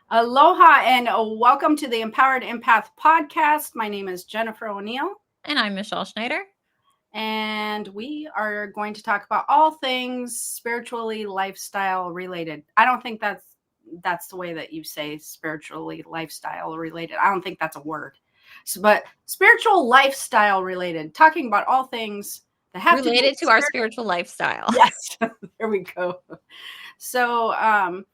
Aloha and welcome to the Empowered Empath podcast. My name is Jennifer O'Neill. And I'm Michelle Schneider. And we are going to talk about all things spiritually lifestyle related. I don't think that's the way that you say spiritually lifestyle related. I don't think that's a word. But spiritual lifestyle related, talking about all things that have related to our spiritual lifestyle. Yes, there we go. So,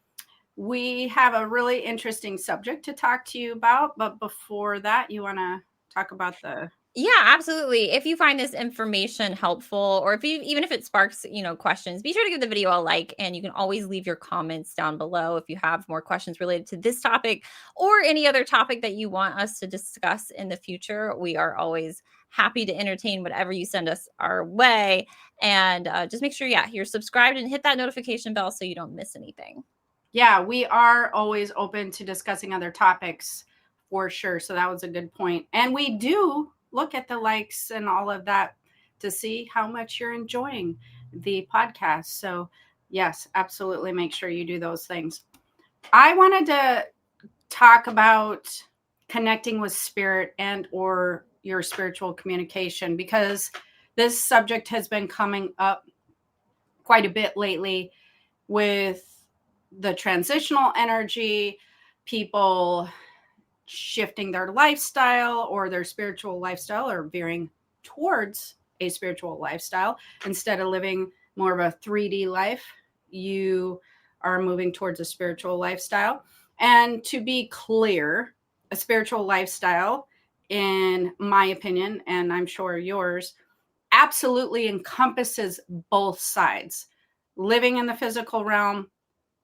we have a really interesting subject to talk to you about, but before that, you want to talk about the... Yeah, absolutely. If you find this information helpful, or even if it sparks, questions, be sure to give the video a like, and you can always leave your comments down below if you have more questions related to this topic or any other topic that you want us to discuss in the future. We are always happy to entertain whatever you send us our way. And just make sure, you're subscribed and hit that notification bell so you don't miss anything. Yeah, we are always open to discussing other topics for sure. So that was a good point. And we do look at the likes and all of that to see how much you're enjoying the podcast. So yes, absolutely make sure you do those things. I wanted to talk about connecting with spirit and or your spiritual communication, because this subject has been coming up quite a bit lately with the transitional energy, people shifting their lifestyle or their spiritual lifestyle, or veering towards a spiritual lifestyle. Instead of living more of a 3D life, you are moving towards a spiritual lifestyle. And to be clear, a spiritual lifestyle, in my opinion, and I'm sure yours, absolutely encompasses both sides. Living in the physical realm,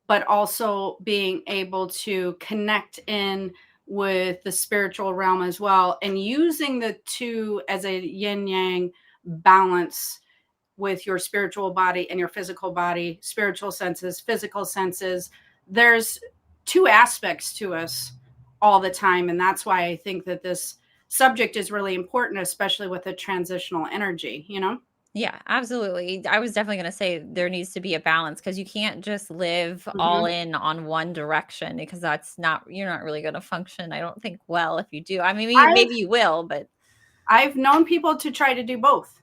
but also being able to connect in with the spiritual realm as well, and using the two as a yin yang balance with your spiritual body and your physical body, spiritual senses, physical senses. There's two aspects to us all the time. And that's why I think that this subject is really important, especially with the transitional energy, Yeah, absolutely. I was definitely going to say there needs to be a balance, because you can't just live all in on one direction, because you're not really going to function, I don't think, well, if you do. I mean, maybe you will, but I've known people to try to do both.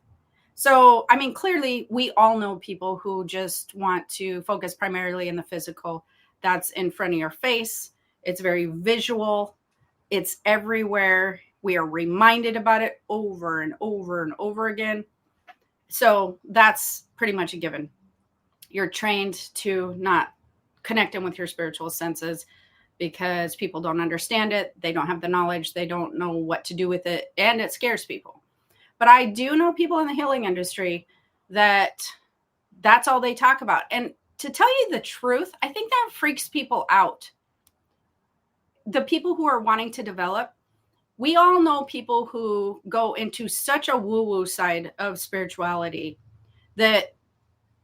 So, I mean, clearly we all know people who just want to focus primarily in the physical. That's in front of your face. It's very visual. It's everywhere. We are reminded about it over and over and over again. So that's pretty much a given. You're trained to not connect in with your spiritual senses because people don't understand it. They don't have the knowledge. They don't know what to do with it. And it scares people. But I do know people in the healing industry that's all they talk about. And to tell you the truth, I think that freaks people out. The people who are wanting to develop, we all know people who go into such a woo-woo side of spirituality that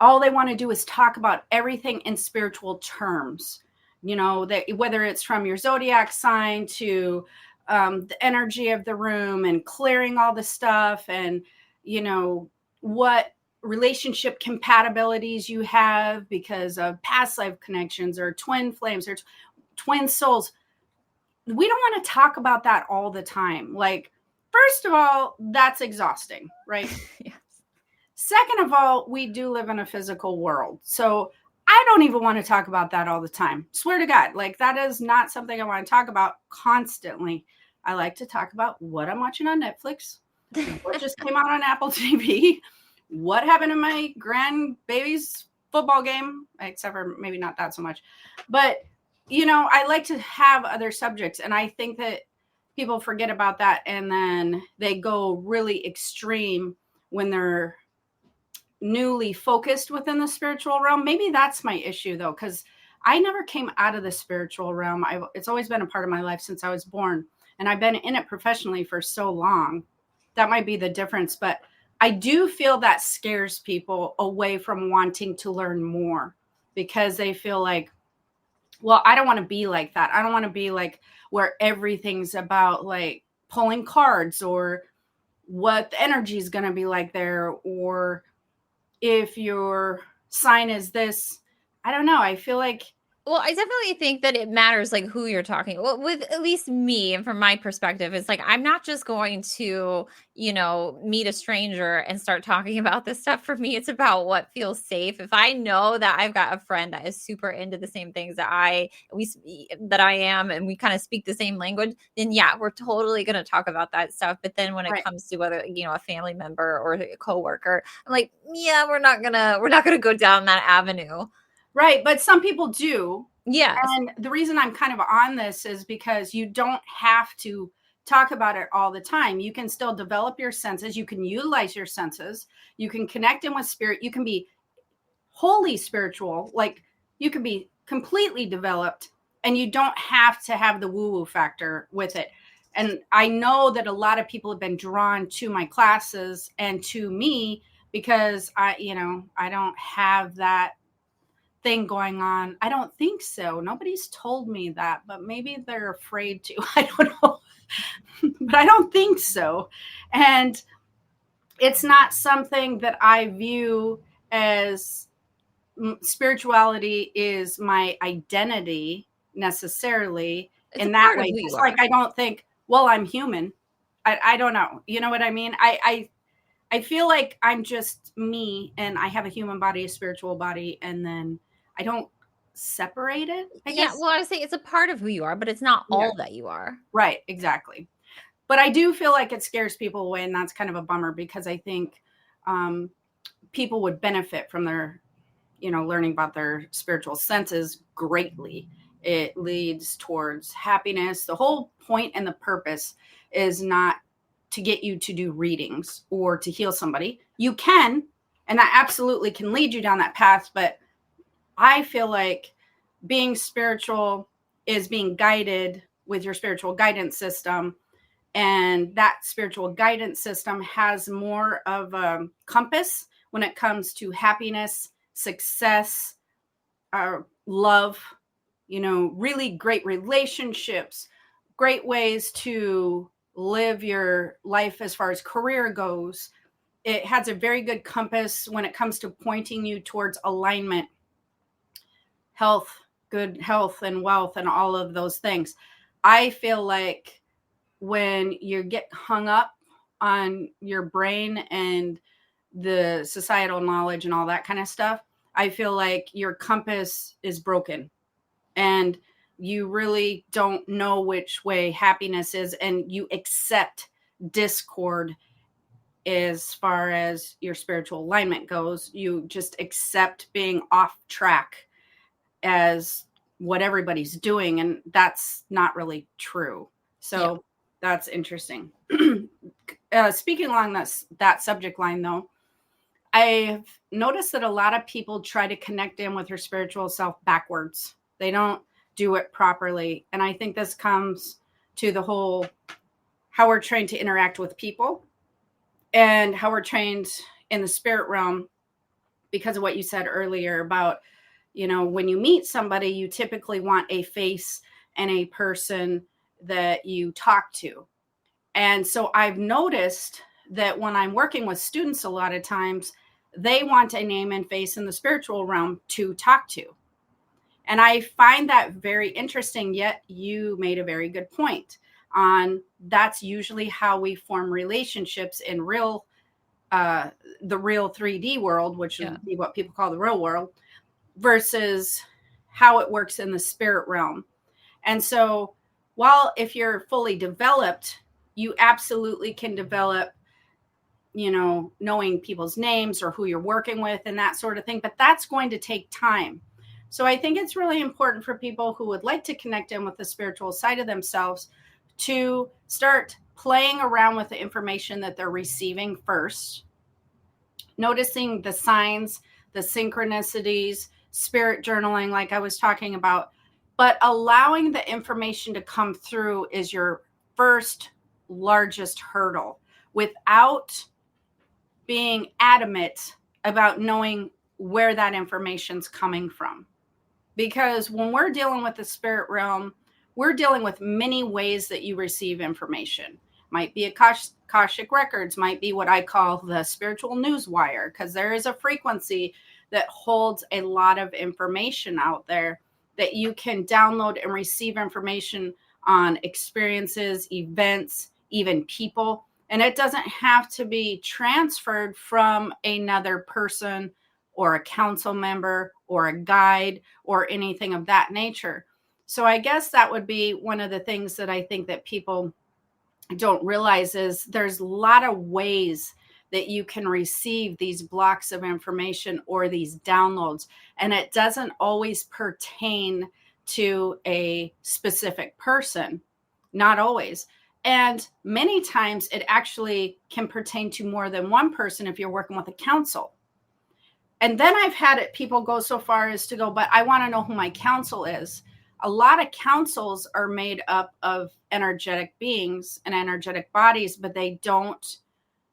all they want to do is talk about everything in spiritual terms. That whether it's from your zodiac sign to the energy of the room and clearing all the stuff, and what relationship compatibilities you have because of past life connections or twin flames or twin souls. We don't want to talk about that all the time. Like, first of all, that's exhausting, right? Yes. Second of all, we do live in a physical world. So I don't even want to talk about that all the time. Swear to God, like, that is not something I want to talk about constantly. I like to talk about what I'm watching on Netflix, what just came out on Apple TV, what happened in my grandbaby's football game, except for maybe not that so much. But I like to have other subjects, and I think that people forget about that, and then they go really extreme when they're newly focused within the spiritual realm. Maybe that's my issue, though, because I never came out of the spiritual realm. It's always been a part of my life since I was born, and I've been in it professionally for so long. That might be the difference, but I do feel that scares people away from wanting to learn more, because they feel like, well, I don't want to be like that. I don't want to be like where everything's about like pulling cards, or what the energy is going to be like there, or if your sign is this. I don't know. I feel like Well, I definitely think that it matters, like, who you're talking well, with at least me and from my perspective, it's like, I'm not just going to, meet a stranger and start talking about this stuff. For me, it's about what feels safe. If I know that I've got a friend that is super into the same things that I am, and we kind of speak the same language, then yeah, we're totally going to talk about that stuff. But then when it Right. comes to whether, a family member or a coworker, I'm like, yeah, we're not gonna go down that avenue. Right. But some people do. Yes. And the reason I'm kind of on this is because you don't have to talk about it all the time. You can still develop your senses. You can utilize your senses. You can connect in with spirit. You can be wholly spiritual. Like you can be completely developed and you don't have to have the woo woo factor with it. And I know that a lot of people have been drawn to my classes and to me because I don't have that thing going on. I don't think so. Nobody's told me that, but maybe they're afraid to. I don't know. But I don't think so. And it's not something that I view as spirituality is my identity necessarily It's a in that part of way. who you Just like are. I don't think, well, I'm human. I don't know. You know what I mean? I feel like I'm just me and I have a human body, a spiritual body, and then I don't separate it, I Yeah, guess. well, I would say it's a part of who you are, but it's not Yeah. all that you are. Right, exactly. But I do feel like it scares people away, and that's kind of a bummer because I think um, people would benefit from their, learning about their spiritual senses greatly. It leads towards happiness. The whole point and the purpose is not to get you to do readings or to heal somebody. You can, and that absolutely can lead you down that path. But I feel like being spiritual is being guided with your spiritual guidance system. And that spiritual guidance system has more of a compass when it comes to happiness, success, love, really great relationships, great ways to live your life as far as career goes. It has a very good compass when it comes to pointing you towards alignment, health, good health and wealth, and all of those things. I feel like when you get hung up on your brain and the societal knowledge and all that kind of stuff, I feel like your compass is broken and you really don't know which way happiness is, and you accept discord as far as your spiritual alignment goes. You just accept being off track as what everybody's doing, and that's not really true. Yeah. So that's interesting. Speaking along that subject line, though, I've noticed that a lot of people try to connect in with their spiritual self backwards. They don't do it properly, and I think this comes to the whole how we're trained to interact with people and how we're trained in the spirit realm because of what you said earlier about, when you meet somebody, you typically want a face and a person that you talk to. And so I've noticed that when I'm working with students, a lot of times they want a name and face in the spiritual realm to talk to. And I find that very interesting. Yet you made a very good point on that's usually how we form relationships in the real 3D world, which Yeah. would be what people call the real world, versus how it works in the spirit realm. And so, while if you're fully developed, you absolutely can develop, knowing people's names or who you're working with and that sort of thing, but that's going to take time. So, I think it's really important for people who would like to connect in with the spiritual side of themselves to start playing around with the information that they're receiving first, noticing the signs, the synchronicities, spirit journaling, like I was talking about. But allowing the information to come through is your first largest hurdle without being adamant about knowing where that information's coming from. Because when we're dealing with the spirit realm, we're dealing with many ways that you receive information. Might be Akashic records, might be what I call the spiritual news wire, because there is a frequency that holds a lot of information out there that you can download and receive information on experiences, events, even people. And it doesn't have to be transferred from another person or a council member or a guide or anything of that nature. So I guess that would be one of the things that I think that people don't realize is there's a lot of ways that you can receive these blocks of information or these downloads. And it doesn't always pertain to a specific person, not always. And many times it actually can pertain to more than one person if you're working with a council. And then I've had it, people go so far as to go, but I want to know who my council is. A lot of councils are made up of energetic beings and energetic bodies, but they don't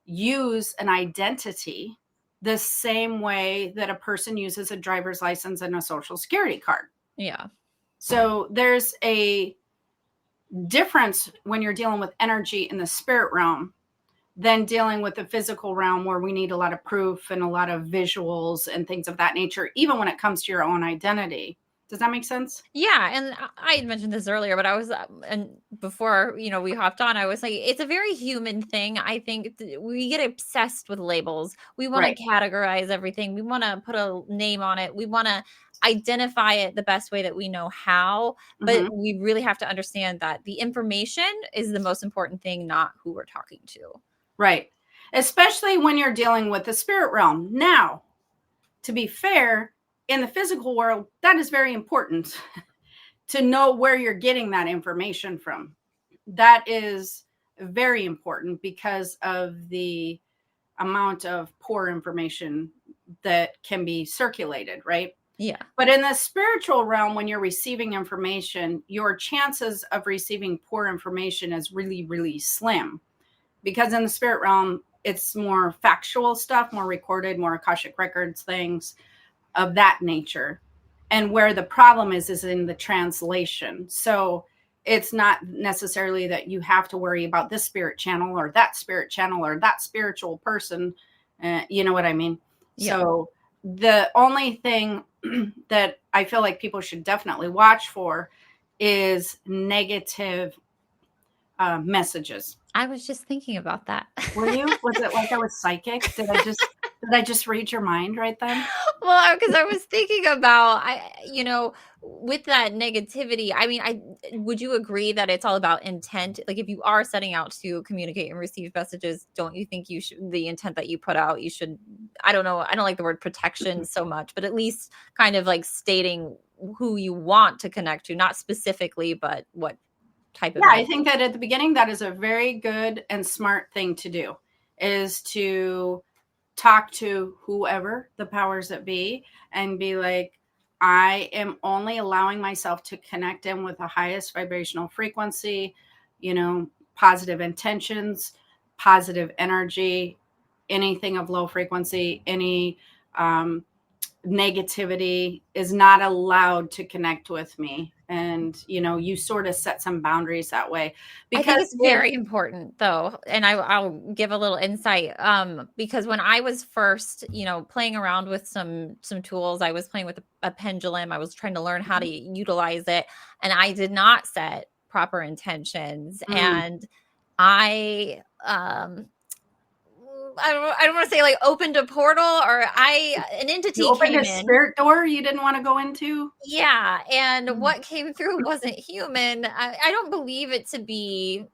use an identity the same way that a person uses a driver's license and a social security card. Yeah. So there's a difference when you're dealing with energy in the spirit realm than dealing with the physical realm, where we need a lot of proof and a lot of visuals and things of that nature, even when it comes to your own identity. Does that make sense? Yeah, and I had mentioned this earlier, but I was and before, we hopped on, I was like, it's a very human thing. I think we get obsessed with labels. We want Right. to categorize everything. We want to put a name on it. We want to identify it the best way that we know how, but Mhm. we really have to understand that the information is the most important thing, not who we're talking to. Right. Especially when you're dealing with the spirit realm. Now, to be fair, in the physical world, that is very important to know where you're getting that information from. That is very important because of the amount of poor information that can be circulated, right? Yeah. But in the spiritual realm, when you're receiving information, your chances of receiving poor information is really, really slim. Because in the spirit realm, it's more factual stuff, more recorded, more Akashic records, things of that nature. And where the problem is in the translation. So it's not necessarily that you have to worry about this spirit channel or that spirit channel or that spiritual person. You know what I mean? Yeah. So the only thing that I feel like people should definitely watch for is negative messages. I was just thinking about that. Were you? Was it like I was psychic? Did I just read your mind right then? Well, because I was thinking about with that negativity, I mean, would you agree that it's all about intent? Like, if you are setting out to communicate and receive messages, don't you think the intent that you put out, you should, I don't know, I don't like the word protection so much, but at least kind of like stating who you want to connect to, not specifically, but what type of. Yeah, I think that at the beginning, that is a very good and smart thing to do, is to talk to whoever the powers that be and be like, I am only allowing myself to connect in with the highest vibrational frequency, positive intentions, positive energy, anything of low frequency, any negativity is not allowed to connect with me. And you sort of set some boundaries that way, I think because it's very important though, and I'll give a little insight. Because when I was first, playing around with some tools, I was playing with a pendulum. I was trying to learn how to utilize it, and I did not set proper intentions. And I I don't want to say like opened a portal, or an entity you opened came a in. spirit door you didn't want to go into. Yeah, and what came through wasn't human. I don't believe it to be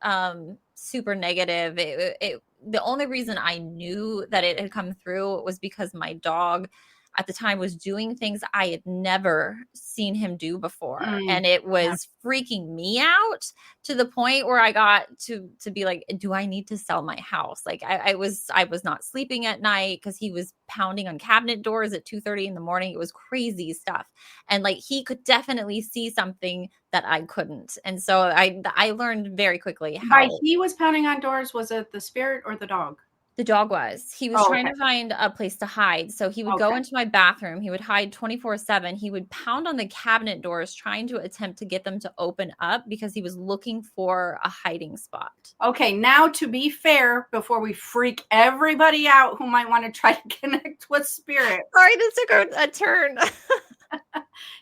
super negative. The only reason I knew that it had come through was because my dog at the time was doing things I had never seen him do before, and it Yeah. was freaking me out to the point where I got to be like, do I need to sell my house? Like I was not sleeping at night because he was pounding on cabinet doors at 2:30 in the morning. It was crazy stuff. And like he could definitely see something that I couldn't. And so I learned very quickly By how. he was pounding on doors, was it the spirit or the dog? The dog was. He was Oh, trying okay. to find a place to hide. So he would go Okay. into my bathroom. He would hide 24/7. He would pound on the cabinet doors, trying to attempt to get them to open up because he was looking for a hiding spot. Okay, now to be fair, before we freak everybody out who might want to try to connect with spirit. Sorry, this took a turn.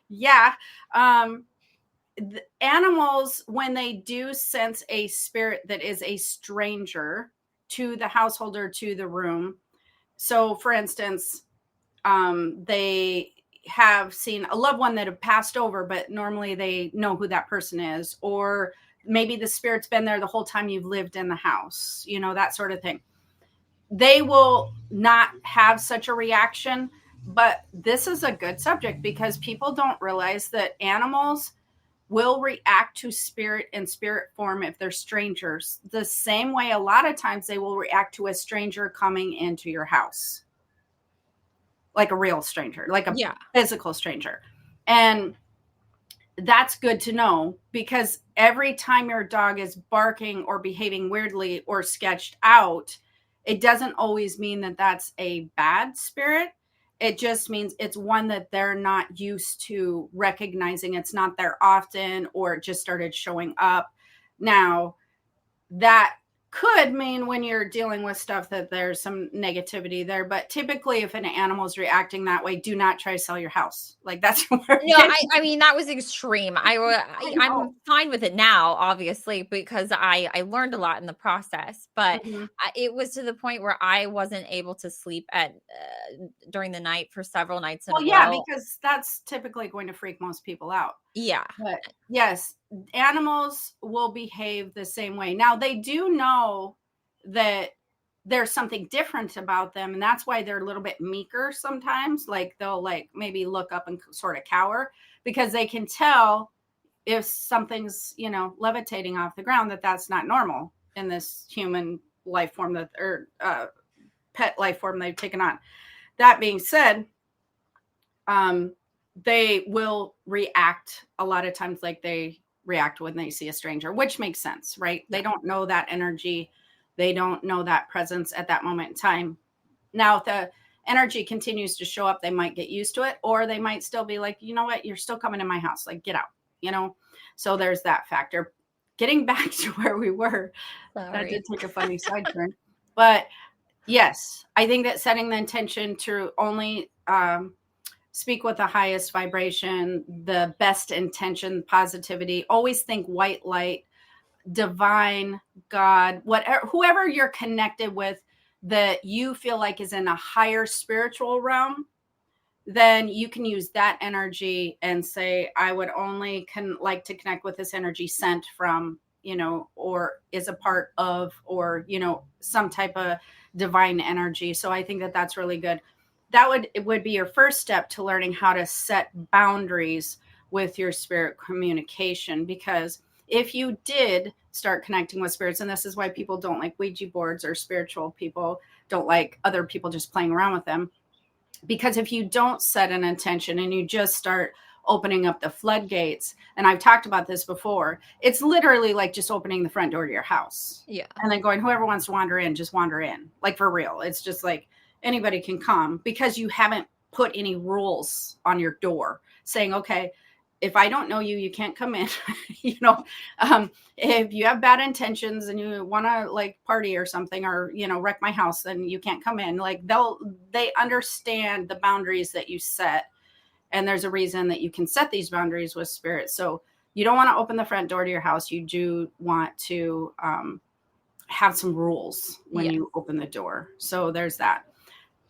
Yeah. The animals, when they do sense a spirit that is a stranger to the household or to the room. So, for instance, they have seen a loved one that have passed over, but normally they know who that person is, or maybe the spirit's been there the whole time you've lived in the house, that sort of thing. They will not have such a reaction, but this is a good subject because people don't realize that animals will react to spirit in spirit form if they're strangers, the same way a lot of times they will react to a stranger coming into your house, like a real stranger, like a Yeah. physical stranger. And that's good to know, because every time your dog is barking or behaving weirdly or sketched out, it doesn't always mean that that's a bad spirit. It just means it's one that they're not used to recognizing. It's not there often, or it just started showing up. Now, that could mean when you're dealing with stuff that there's some negativity there, but typically if an animal is reacting that way, do not try to sell your house. Like, that's where No, I mean, that was extreme. I know. I'm fine with it now, obviously, because I learned a lot in the process, but Mhm. it was to the point where I wasn't able to sleep at during the night for several nights in a Well, yeah, row. because that's typically going to freak most people out. Yeah. But yes, animals will behave the same way. Now, they do know that there's something different about them, and that's why they're a little bit meeker sometimes. Like, they'll like maybe look up and sort of cower, because they can tell if something's, levitating off the ground, that that's not normal in this human life form, that, or pet life form they've taken on. That being said, um, they will react a lot of times like they react when they see a stranger, which makes sense, right? They Yeah. don't know that energy. They don't know that presence at that moment in time. Now, if the energy continues to show up, they might get used to it, or they might still be like, you know what, you're still coming in my house, like, get out. So there's that factor. Getting back to where we were, that did Sorry. take a funny side turn. But yes, I think that setting the intention to only speak with the highest vibration, the best intention, positivity, always think white light, divine, God, whatever, whoever you're connected with that you feel like is in a higher spiritual realm, then you can use that energy and say, I would only like to connect with this energy sent from, or is a part of, or, some type of divine energy. So I think that that's really good. It would be your first step to learning how to set boundaries with your spirit communication, because if you did start connecting with spirits, and this is why people don't like Ouija boards, or spiritual people don't like other people just playing around with them, because if you don't set an intention and you just start opening up the floodgates, and I've talked about this before, it's literally like just opening the front door to your house Yeah. and then going, whoever wants to wander in, just wander in. Like, for real. It's just like anybody can come, because you haven't put any rules on your door saying, okay, if I don't know you, you can't come in. If you have bad intentions and you want to like party or something, or, wreck my house, then you can't come in. Like, they understand the boundaries that you set. And there's a reason that you can set these boundaries with spirit. So you don't want to open the front door to your house. You do want to have some rules when Yeah. you open the door. So there's that.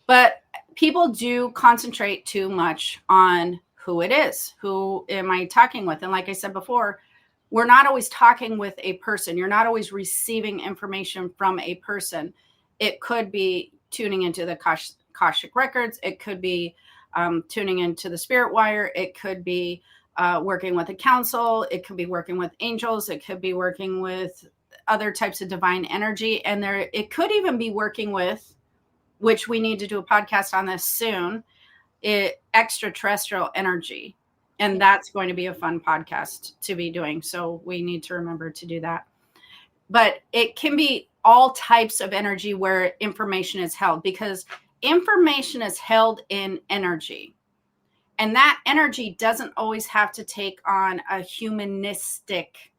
But people do concentrate too much on who it is. Who am I talking with? And like I said before, we're not always talking with a person. You're not always receiving information from a person. It could be tuning into the Akashic records. It could be tuning into the spirit wire. It could be working with a council. It could be working with angels. It could be working with other types of divine energy. And it could even be working with, which we need to do a podcast on this soon, extraterrestrial energy. And that's going to be a fun podcast to be doing. So we need to remember to do that. But it can be all types of energy where information is held, because information is held in energy. And that energy doesn't always have to take on a humanistic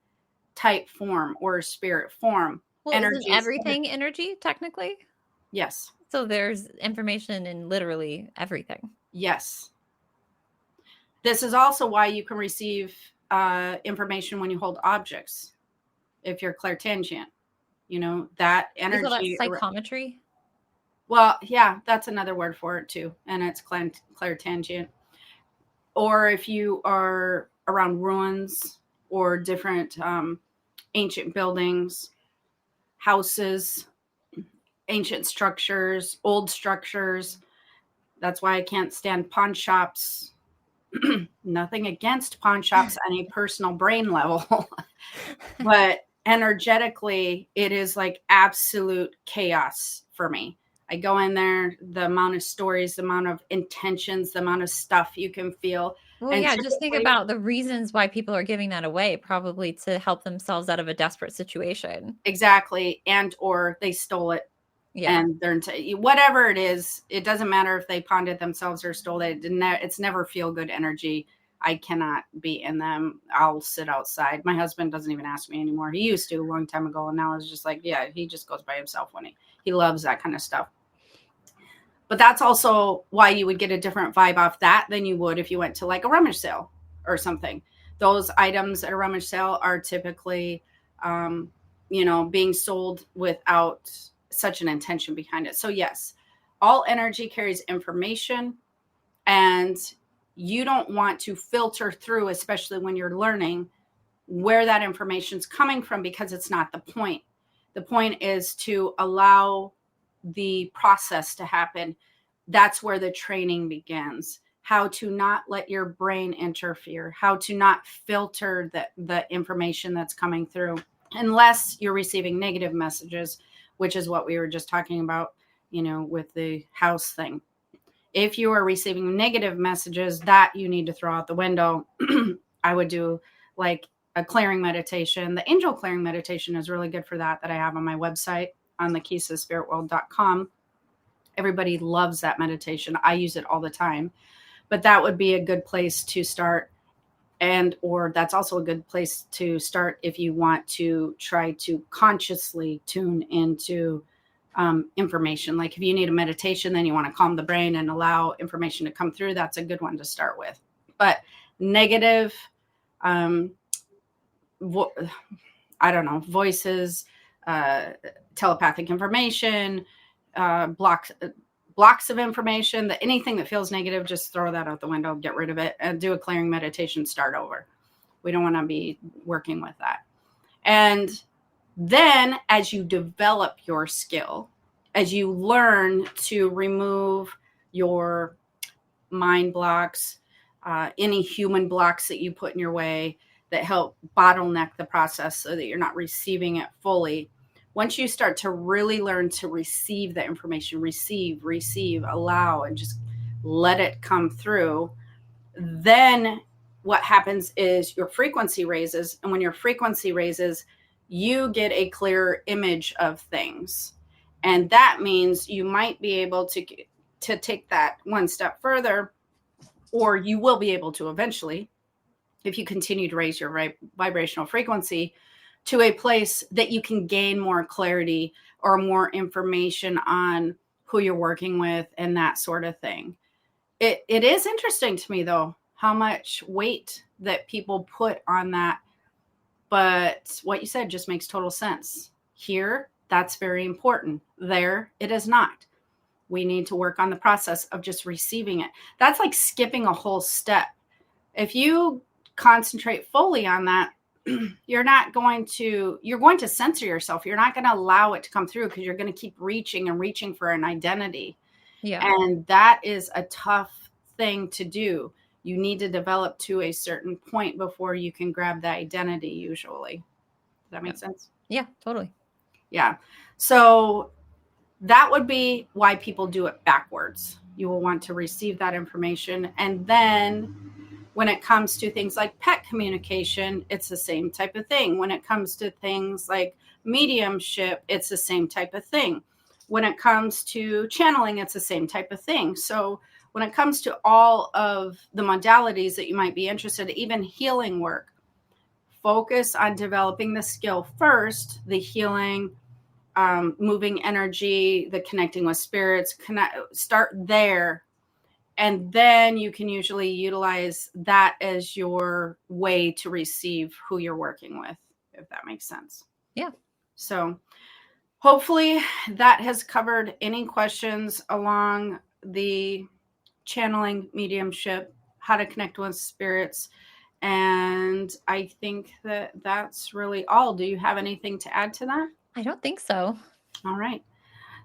type form or spirit form. Well, isn't Energy is everything energy technically? yes. So there's information in literally everything. Yes. This is also why you can receive information when you hold objects. If you're clairtangent, that We call that energy. psychometry. Well, yeah, that's another word for it too. And it's clairtangent. Or if you are around ruins or different ancient buildings, houses, ancient structures, old structures. That's why I can't stand pawn shops. Nothing against pawn shops on a personal brain level, but energetically, it is like absolute chaos for me. I go in there, the amount of stories, the amount of intentions, the amount of stuff you can feel. Well, And yeah, just think about the reasons why people are giving that away, probably to help themselves out of a desperate situation. Exactly. And or they stole it. Yeah. And they're whatever it is, it doesn't matter if they pawned it themselves or stole it. It's never feel good energy. I cannot be in them. I'll sit outside. My husband doesn't even ask me anymore. He used to a long time ago. And now it's just like, yeah, he just goes by himself when he loves that kind of stuff. But that's also why you would get a different vibe off that than you would if you went to like a rummage sale or something. Those items at a rummage sale are typically, being sold without such an intention behind it. So yes, all energy carries information, and you don't want to filter through, especially when you're learning, where that information is coming from, because it's not the point. The point is to allow the process to happen. That's where the training begins. How to not let your brain interfere, how to not filter the information that's coming through, unless you're receiving negative messages, which is what we were just talking about, with the house thing. If you are receiving negative messages, that you need to throw out the window. I would do like a clearing meditation. The angel clearing meditation is really good for that I have on my website on thekeystothespiritworld.com. Everybody loves that meditation. I use it all the time. But that would be a good place to start. Or that's also a good place to start if you want to try to consciously tune into information. Like if you need a meditation, then you want to calm the brain and allow information to come through. That's a good one to start with. But negative, voices, telepathic information, blocks of information, anything that feels negative, just throw that out the window, get rid of it, and do a clearing meditation, start over. We don't want to be working with that. And then as you develop your skill, as you learn to remove your mind blocks, any human blocks that you put in your way that help bottleneck the process so that you're not receiving it fully. Once you start to really learn to receive the information, receive, allow, and just let it come through, then what happens is your frequency raises. And when your frequency raises, you get a clearer image of things. And that means you might be able to take that one step further, or you will be able to eventually, if you continue to raise your vibrational frequency, to a place that you can gain more clarity or more information on who you're working with and that sort of thing. It is interesting to me, though, how much weight that people put on that. But what you said just makes total sense. Here, that's very important. There, it is not. We need to work on the process of just receiving it. That's like skipping a whole step. If you concentrate fully on that, you're going to censor yourself. You're not going to allow it to come through, because you're going to keep reaching for an identity. Yeah. And that is a tough thing to do. You need to develop to a certain point before you can grab that identity, usually. Does that make sense? Yeah, totally. Yeah. So that would be why people do it backwards. You will want to receive that information. And then when it comes to things like pet communication, it's the same type of thing. When it comes to things like mediumship, it's the same type of thing. When it comes to channeling, it's the same type of thing. So when it comes to all of the modalities that you might be interested in, even healing work, focus on developing the skill first, the healing, moving energy, the connecting with spirits, start there. And then you can usually utilize that as your way to receive who you're working with, if that makes sense. Yeah. So hopefully that has covered any questions along the channeling, mediumship, how to connect with spirits. And I think that that's really all. Do you have anything to add to that? I don't think so. All right.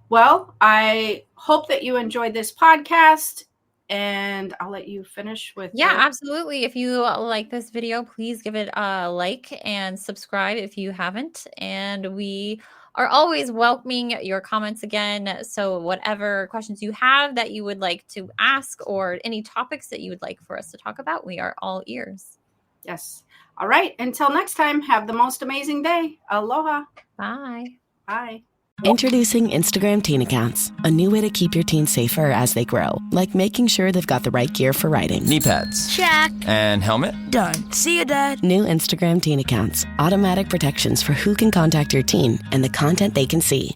Well, I hope that you enjoyed this podcast, and I'll let you finish with. Yeah, absolutely. If you like this video, please give it a like and subscribe if you haven't. And we are always welcoming your comments again. So whatever questions you have that you would like to ask, or any topics that you would like for us to talk about, we are all ears. Yes. All right. Until next time, have the most amazing day. Aloha. Bye. Bye. Introducing Instagram teen accounts, a new way to keep your teens safer as they grow, like making sure they've got the right gear for riding. Knee pads. Check. And helmet? Done. See you, Dad. New Instagram teen accounts, automatic protections for who can contact your teen and the content they can see.